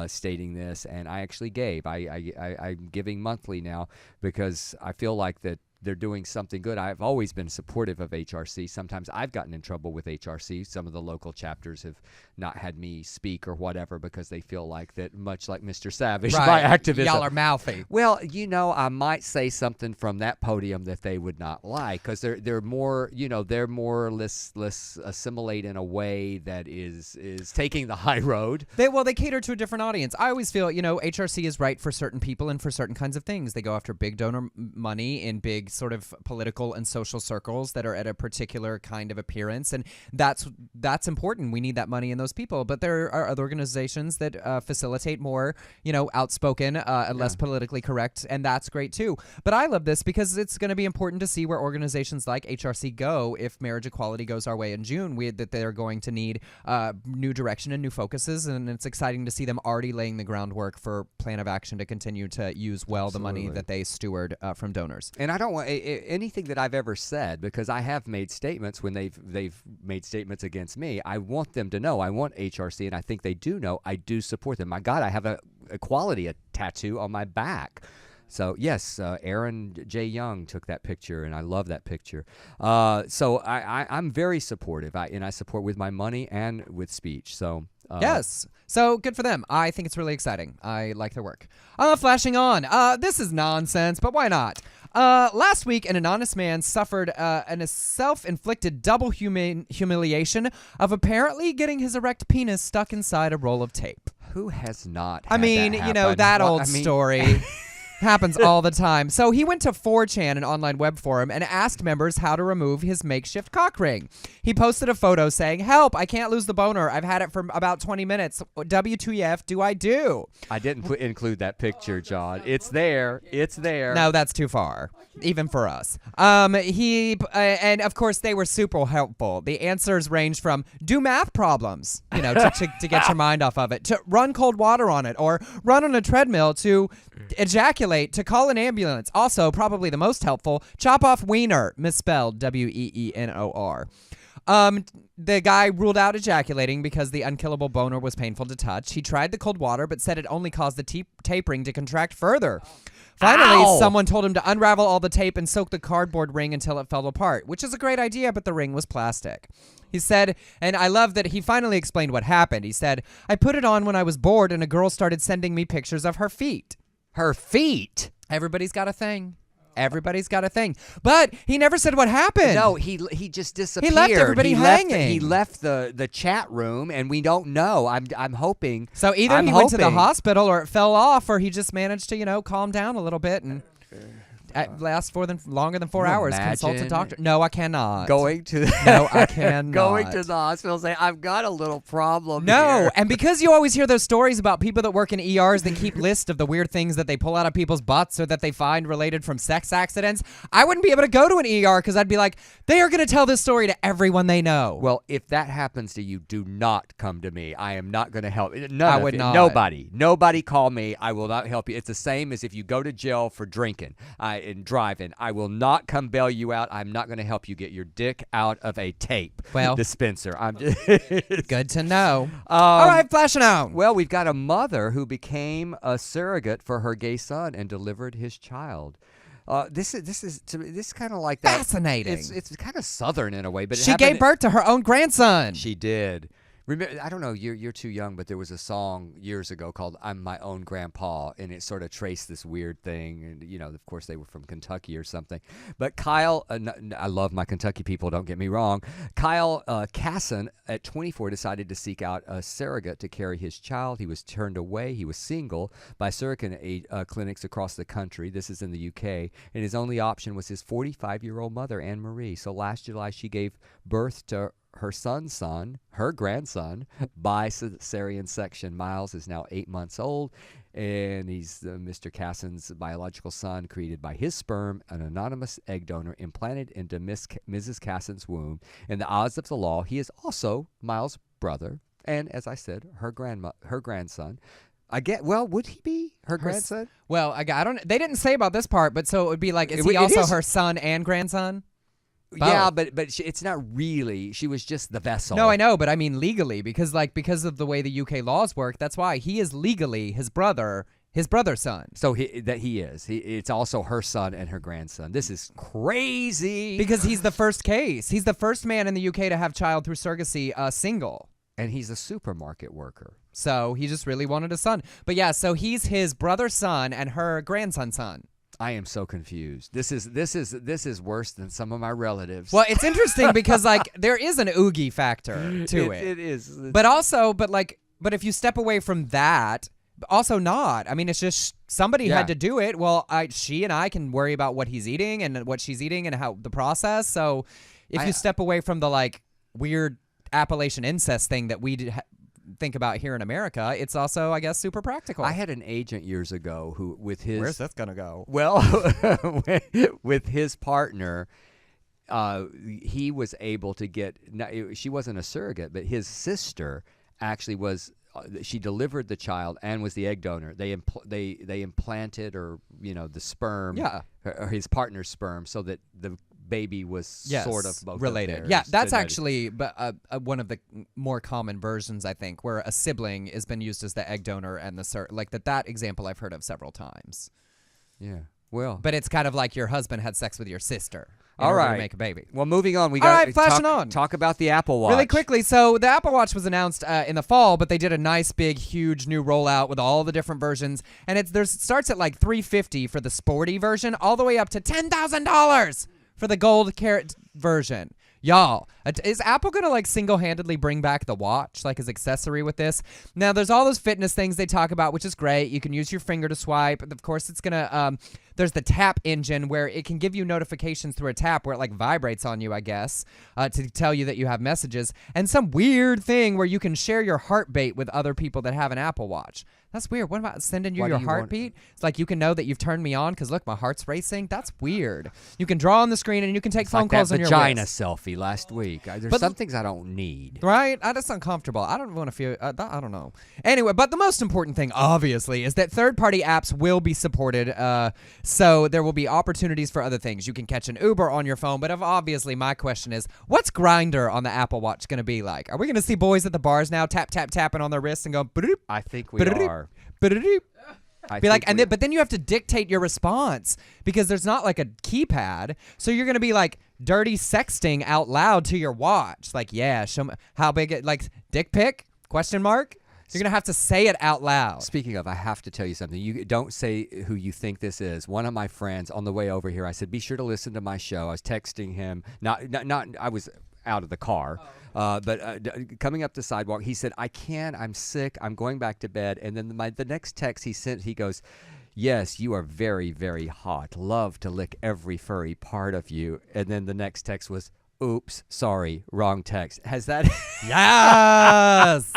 stating this, and I actually gave. I'm giving monthly now because I feel like that they're doing something good. I've always been supportive of HRC. Sometimes I've gotten in trouble with HRC. Some of the local chapters have not had me speak or whatever because they feel like that, much like Mr. Savage, right. my activism. Y'all are mouthy. Well, I might say something from that podium that they would not like because they're more, they're more or less assimilate in a way that is taking the high road. They cater to a different audience. I always feel, HRC is right for certain people and for certain kinds of things. They go after big donor money in big sort of political and social circles that are at a particular kind of appearance, and that's important. We need that money in those people. But there are other organizations that facilitate more, outspoken and less politically correct, and that's great too. But I love this because it's going to be important to see where organizations like HRC go if marriage equality goes our way in June. That they're going to need new direction and new focuses, and it's exciting to see them already laying the groundwork for plan of action to continue to use the money that they steward from donors. And I don't want anything that I've ever said, because I have made statements when they've made statements against me. I want them to know. I want HRC, and I think they do know. I do support them. My God, I have a equality tattoo on my back. So yes, Aaron J. Young took that picture, and I love that picture. So I'm very supportive, and I support with my money and with speech. So yes, so good for them. I think it's really exciting. I like their work. Flashing on. This is nonsense, but why not? Last week, an anonymous man suffered a self-inflicted double humiliation of apparently getting his erect penis stuck inside a roll of tape. Who has not? I mean, that happen? that Well, old story. Happens all the time. So he went to 4chan, an online web forum, and asked members how to remove his makeshift cock ring. He posted a photo saying, "Help, I can't lose the boner. I've had it for about 20 minutes. WTF do I do?" I didn't include that picture, John. It's there. It's there. No, that's too far, even for us. And of course they were super helpful. The answers range from do math problems, to get your mind off of it, to run cold water on it, or run on a treadmill, to ejaculate, to call an ambulance. Also, probably the most helpful, chop off wiener, misspelled WEENOR. The guy ruled out ejaculating because the unkillable boner was painful to touch. He tried the cold water, but said it only caused the tape ring to contract further. Finally, someone told him to unravel all the tape and soak the cardboard ring until it fell apart, which is a great idea, but the ring was plastic. He said, and I love that he finally explained what happened. He said, "I put it on when I was bored and a girl started sending me pictures of her feet." Her feet. Everybody's got a thing. Everybody's got a thing. But he never said what happened. No, he just disappeared. He left everybody hanging. He left the chat room, and we don't know. I'm hoping. So either he went to the hospital, or it fell off, or he just managed to, calm down a little bit and last longer than 4 hours. Consult a doctor. No, I cannot. No, I cannot. Going to the hospital, say, "I've got a little problem." No, here. and because you always hear those stories about people that work in ERs that keep lists of the weird things that they pull out of people's butts or that they find related from sex accidents, I wouldn't be able to go to an ER because I'd be like, they are going to tell this story to everyone they know. Well, if that happens to you, do not come to me. I am not going to help. I would not. Nobody call me. I will not help you. It's the same as if you go to jail for drinking and driving. I will not come bail you out. I'm not going to help you get your dick out of a tape dispenser. I'm just good to know. All right, flashing out. Well, we've got a mother who became a surrogate for her gay son and delivered his child. This is kind of like that. Fascinating. It's kind of Southern in a way, but she gave birth to her own grandson. She did. Remember, I don't know, you're too young, but there was a song years ago called "I'm My Own Grandpa," and it sort of traced this weird thing. And of course, they were from Kentucky or something. But Kyle, I love my Kentucky people. Don't get me wrong. Kyle Casson, at 24, decided to seek out a surrogate to carry his child. He was turned away. He was single by surrogate clinics across the country. This is in the UK, and his only option was his 45-year-old mother, Anne Marie. So last July, she gave birth to her son's son, her grandson, by cesarean section. Miles is now 8 months old, and he's Mr. Casson's biological son, created by his sperm, an anonymous egg donor implanted into Mrs. Casson's womb. In the eyes of the law, he is also Miles' brother, and as I said, her grandson. Would he be her grandson? Well, I don't. They didn't say about this part, but so it would be like, is he also her son and grandson? Both. Yeah, but it's not really. She was just the vessel. No, I know, but I mean legally, because of the way the UK laws work, that's why he is legally his brother's son. So it's also her son and her grandson. This is crazy. Because he's the first case. He's the first man in the UK to have child through surrogacy single. And he's a supermarket worker. So he just really wanted a son. But yeah, so he's his brother's son and her grandson's son. I am so confused. This is worse than some of my relatives. Well, it's interesting because there is an oogie factor to it. It is. But if you step away from that, also not. I mean, it's just somebody Yeah. had to do it. Well, she and I can worry about what he's eating and what she's eating and how the process. So if you step away from the like weird Appalachian incest thing that we think about here in America, it's also, I guess, super practical. I had an agent years ago who, with his Where's this gonna go? well, with his partner, he was able to get. She wasn't a surrogate, but his sister actually was. She delivered the child and was the egg donor. They implanted, or the sperm, or his partner's sperm, so that the baby was sort of both related. of theirs. Yeah, that's genetic. actually one of the more common versions, I think, where a sibling has been used as the egg donor and the like that example I've heard of several times. Yeah. Well, But it's kind of like your husband had sex with your sister in all order right, to make a baby. Well, moving on. We All got right, flashing on. Talk about the Apple Watch Really quickly, so the Apple Watch was announced in the fall, but they did a nice, big, huge new rollout with all the different versions, and it starts at like $350 for the sporty version, all the way up to $10,000 for the gold carat version. Y'all, is Apple going to like single-handedly bring back the watch, like as accessory with this? Now, there's all those fitness things they talk about, which is great. You can use your finger to swipe. Of course, it's going to, there's the tap engine where it can give you notifications through a tap where it like vibrates on you, I guess, to tell you that you have messages. And some weird thing where you can share your heartbeat with other people that have an Apple Watch. That's weird. What about sending you Why do your you want- heartbeat? It's like you can know that you've turned me on because look, my heart's racing. That's weird. You can draw on the screen and you can take phone like calls that on your vagina wrist. selfie last week. There's But- some things I don't need. Right? That's uncomfortable. I don't want to feel, I don't know. Anyway, but the most important thing, obviously, is that third-party apps will be supported. So there will be opportunities for other things. You can catch an Uber on your phone, but obviously my question is, what's Grindr on the Apple Watch going to be like? Are we going to see boys at the bars now tapping on their wrists and go, "Ba-doop, I think we ba-da-doop, are. ba-da-doop"? I Be like, think and we- then, but then you have to dictate your response because there's not like a keypad. So you're gonna be like dirty sexting out loud to your watch. Like, yeah, show me how big it, like dick pic? Question mark. You're gonna have to say it out loud. Speaking of, I have to tell you something. You don't say who you think this is. One of my friends on the way over here, I said, be sure to listen to my show. I was texting him. Not I was out of the car. But coming up the sidewalk, he said, I can't. I'm sick. I'm going back to bed. And then the next text he sent, he goes, yes, you are very, very hot. Love to lick every furry part of you. And then the next text was, oops, sorry, wrong text. Has that... Yes.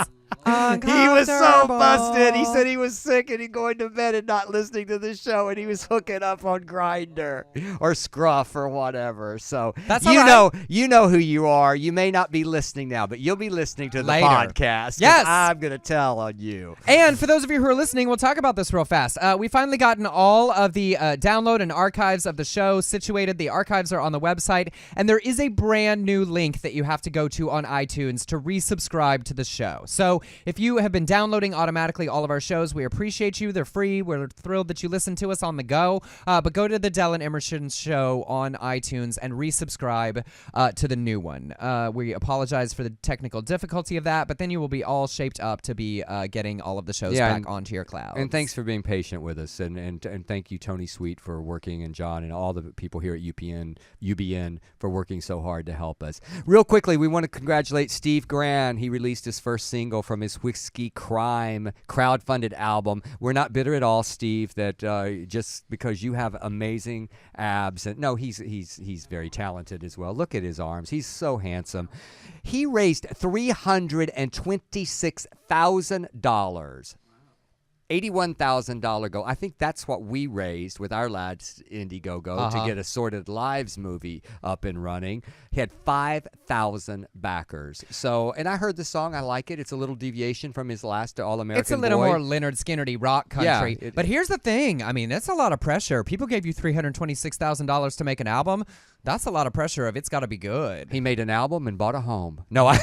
He was so busted. He said he was sick and he going to bed and not listening to the show, and he was hooking up on Grindr or Scruff or whatever. So That's you all know who you are. You may not be listening now, but you'll be listening to the Later. podcast. 'Cause Yes. I'm gonna tell on you. And for those of you who are listening, we'll talk about this real fast. We finally gotten all of the download and archives of the show situated. The archives are on the website, and there is a brand new link that you have to go to on iTunes to resubscribe to the show. So if you have been downloading automatically all of our shows, we appreciate you. They're free. We're thrilled that you listen to us on the go. But go to the Dell and Emerson Show on iTunes and resubscribe to the new one. We apologize for the technical difficulty of that, but then you will be all shaped up to be getting all of the shows Yeah, back and- onto your cloud. And thanks for being patient with us, and thank you, Tony Sweet, for working, and John and all the people here at UBN for working so hard to help us. Real quickly, we want to congratulate Steve Gran. He released his first single from his Whiskey Crime crowdfunded album. We're not bitter at all, Steve, that just because you have amazing abs, and no, he's very talented as well. Look at his arms; he's so handsome. He raised $326,000. $81,000 goal. I think that's what we raised with our lads Indiegogo to get Assorted Lives movie up and running. He had 5,000 backers. So, and I heard the song. I like it. It's a little deviation from his last All American It's a little Boy. more Leonard Skinnerty rock country. Yeah, but here's the thing. I mean, that's a lot of pressure. People gave you $326,000 to make an album. That's a lot of pressure. It's got to be good. He made an album and bought a home. No, I'm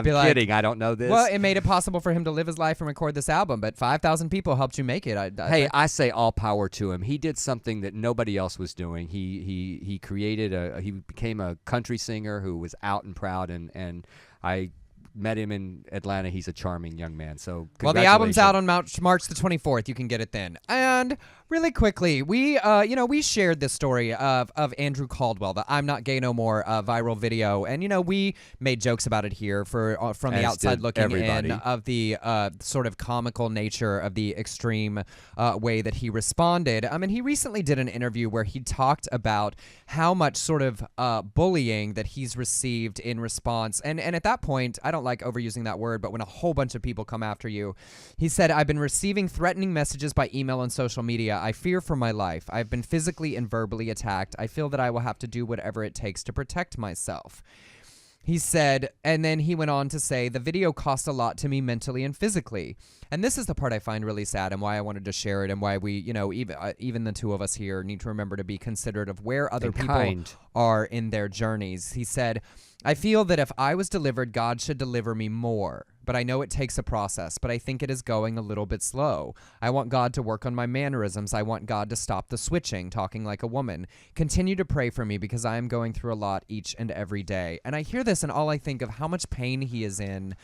Be like, kidding. I don't know this. Well, it made it possible for him to live his life and record this album, but 5,000 people helped you make it. Hey, I say all power to him. He did something that nobody else was doing. He created he became a country singer who was out and proud, and I met him in Atlanta. He's a charming young man. So well, the album's out on March the 24th. You can get it then. And really quickly, we shared this story of Andrew Caldwell, the "I'm Not Gay No More" viral video, and we made jokes about it here from the outside looking in of the sort of comical nature of the extreme way that he responded. And he recently did an interview where he talked about how much sort of bullying that he's received in response. And at that point, I don't like overusing that word, but when a whole bunch of people come after you, he said, "I've been receiving threatening messages by email and social media. I fear for my life. I've been physically and verbally attacked. I feel that I will have to do whatever it takes to protect myself." He said, and then he went on to say, "The video cost a lot to me mentally and physically." And this is the part I find really sad and why I wanted to share it and why we, even the two of us here need to remember to be considerate of where other people are in their journeys. He said, "I feel that if I was delivered, God should deliver me more. But I know it takes a process, but I think it is going a little bit slow. I want God to work on my mannerisms. I want God to stop the switching, talking like a woman. Continue to pray for me because I am going through a lot each and every day." And I hear this and all I think of how much pain he is in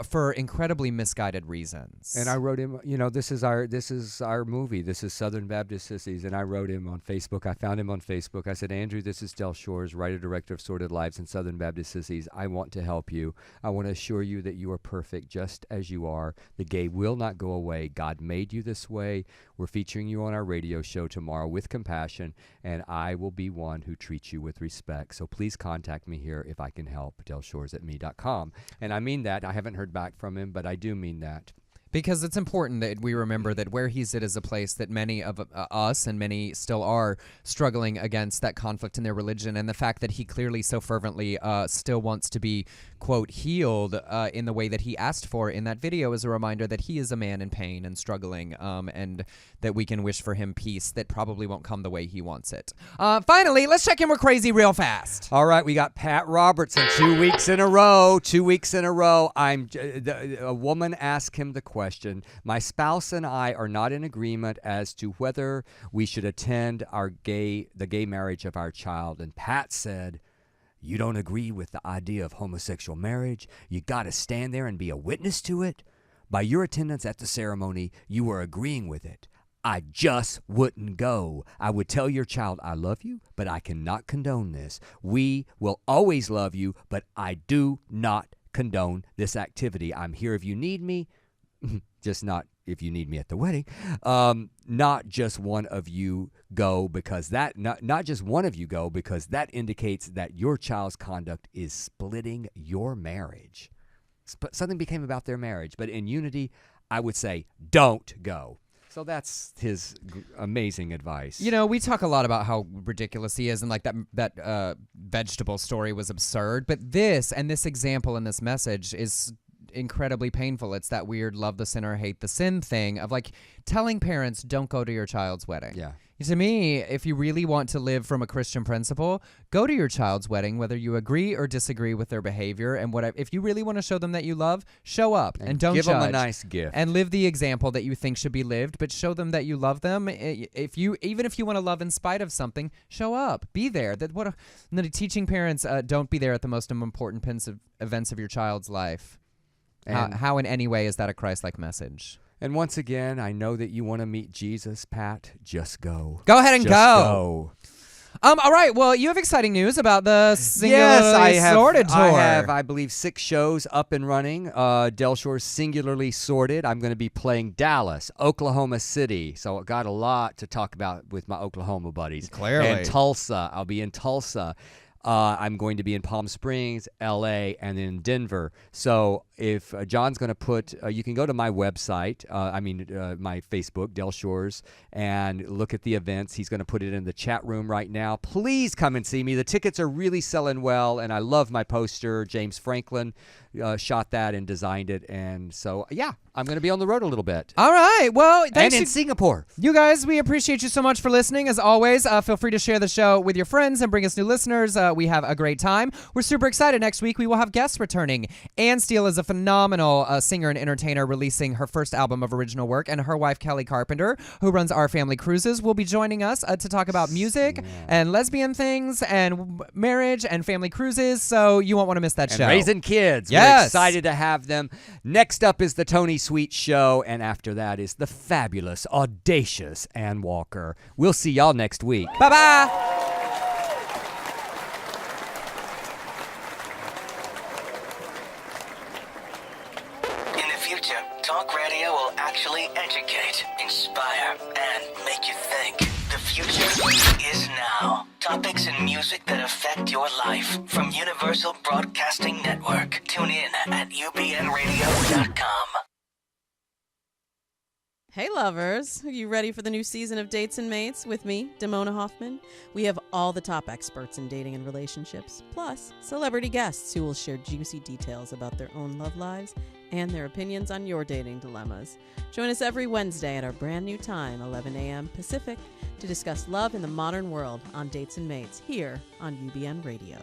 for incredibly misguided reasons. And I wrote him, this is our movie. This is Southern Baptist Sissies. And I wrote him on Facebook. I found him on Facebook. I said, "Andrew, this is Del Shores, writer-director of Sordid Lives and Southern Baptist Sissies. I want to help you. I want to assure you that you are perfect just as you are. The gay will not go away. God made you this way. We're featuring you on our radio show tomorrow with compassion, and I will be one who treats you with respect. So please contact me here if I can help, delshoresatme.com. And I mean that. I haven't heard back from him, but I do mean that. Because it's important that we remember that where he's at is a place that many of us and many still are struggling against that conflict in their religion, and the fact that he clearly so fervently still wants to be, quote, healed in the way that he asked for in that video is a reminder that he is a man in pain and struggling, and that we can wish for him peace that probably won't come the way he wants it. Finally, let's check in with Crazy real fast. All right, we got Pat Robertson 2 weeks in a row. 2 weeks in a row. A woman asked him the question, "My spouse and I are not in agreement as to whether we should attend the gay marriage of our child." And Pat said, "You don't agree with the idea of homosexual marriage? You got to stand there and be a witness to it? By your attendance at the ceremony, you are agreeing with it. I just wouldn't go. I would tell your child, I love you, but I cannot condone this. We will always love you, but I do not condone this activity. I'm here if you need me." Just not if you need me at the wedding. Not just one of you go because that not just one of you go because that indicates that your child's conduct is splitting your marriage. Something became about their marriage, but in unity, I would say don't go. So that's his amazing advice. We talk a lot about how ridiculous he is, and like that vegetable story was absurd. But this example and this message is incredibly painful. It's that weird love the sinner, hate the sin thing of like telling parents don't go to your child's wedding. Yeah. To me, if you really want to live from a Christian principle, go to your child's wedding, whether you agree or disagree with their behavior. And if you really want to show them that you love, show up and don't give judge. Them a nice gift. And live the example that you think should be lived, but show them that you love them. Even if you want to love in spite of something, show up. Be there. Teaching parents don't be there at the most important events of your child's life. How in any way is that a Christ-like message? And once again, I know that you want to meet Jesus, Pat. Just go. Go ahead and Just go. All right. Well, you have exciting news about the Singularly Sorted tour. I have, I believe, 6 shows up and running. Del Shores Singularly Sorted. I'm going to be playing Dallas, Oklahoma City. So I got a lot to talk about with my Oklahoma buddies. Clearly. And Tulsa. I'll be in Tulsa. I'm going to be in Palm Springs, LA, and in Denver. So if John's going to put, you can go to my website, my Facebook, Del Shores, and look at the events. He's going to put it in the chat room right now. Please come and see me. The tickets are really selling well, and I love my poster. James Franklin shot that and designed it. And so, yeah, I'm going to be on the road a little bit. All right. Well, thanks. And in Singapore. You guys, we appreciate you so much for listening. As always, feel free to share the show with your friends and bring us new listeners. We have a great time. We're super excited. Next week, we will have guests returning. Ann Steele is a phenomenal singer and entertainer releasing her first album of original work, and her wife, Kelly Carpenter, who runs Our Family Cruises, will be joining us to talk about music and lesbian things and marriage and family cruises. So you won't want to miss that show. Raising kids. Yes. excited to have them. Next up is the Tony Sweet Show, and after that is the fabulous, audacious Ann Walker. We'll see y'all next week. Bye-bye. In the future, talk radio will actually educate, inspire, and make you think. The future is now. Topics and music that affect your life from Universal Broadcasting Network. Tune in at ubnradio.com. Hey lovers, are you ready for the new season of Dates and Mates with me, Damona Hoffman? We have all the top experts in dating and relationships, plus celebrity guests who will share juicy details about their own love lives and their opinions on your dating dilemmas. Join us every Wednesday at our brand new time, 11 a.m. Pacific, to discuss love in the modern world on Dates and Mates here on UBN Radio.